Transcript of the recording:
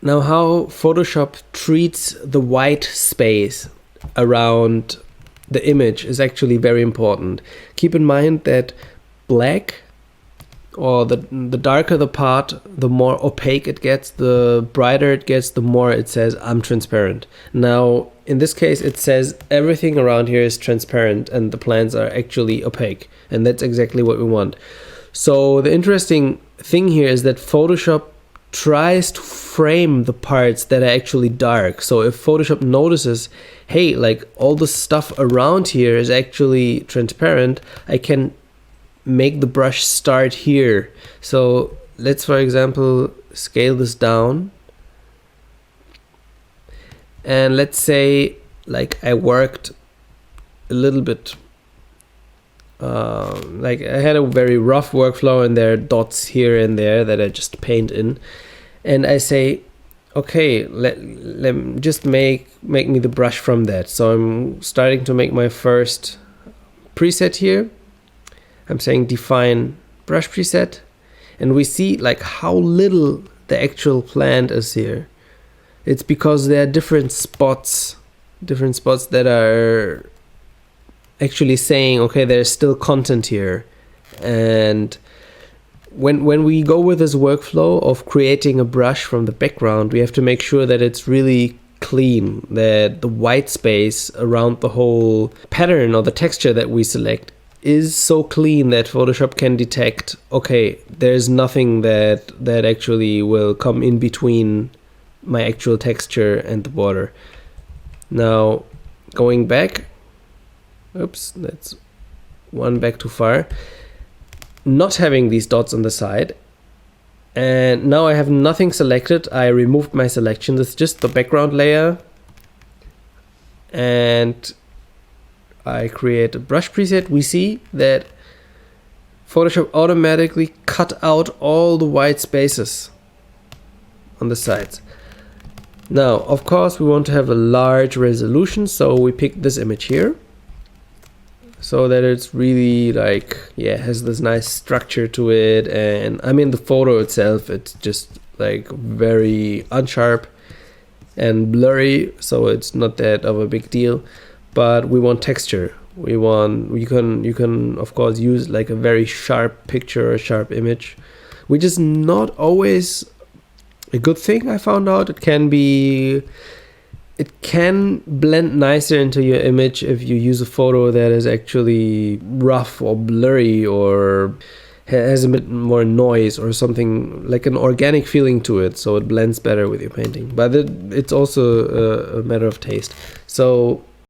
Now, how Photoshop treats the white space around the image is actually very important. Keep in mind that black, or the darker the part, the more opaque it gets, the brighter it gets, the more it says I'm transparent. Now, in this case, it says everything around here is transparent and the plants are actually opaque. And that's exactly what we want. So the interesting thing here is that Photoshop tries to frame the parts that are actually dark. So if Photoshop notices, hey, like all the stuff around here is actually transparent, I can make the brush start here. So let's, for example, scale this down. And let's say like I worked a little bit, like I had a very rough workflow and there are dots here and there that I just paint in. And I say, okay, let just make me the brush from that. So I'm starting to make my first preset here. I'm saying define brush preset. And we see like how little the actual plant is here. It's because there are different spots that are actually saying, okay, there's still content here. And when we go with this workflow of creating a brush from the background, we have to make sure that it's really clean, that the white space around the whole pattern or the texture that we select is so clean that Photoshop can detect, okay, there's nothing that actually will come in between my actual texture and the border. Now, going back, oops, that's one back too far. Not having these dots on the side, and now I have nothing selected. I removed my selection. This is just the background layer, and I create a brush preset. We see that Photoshop automatically cut out all the white spaces on the sides. Now, of course, we want to have a large resolution, so we pick this image here, so that it's really like, yeah, has this nice structure to it. And I mean, the photo itself, it's just like very unsharp and blurry, so it's not that of a big deal. But we want texture. You can of course use like a very sharp picture or a sharp image, which is not always a good thing. I found out it can blend nicer into your image if you use a photo that is actually rough or blurry or has a bit more noise or something, like an organic feeling to it, so it blends better with your painting. But it's also a matter of taste. So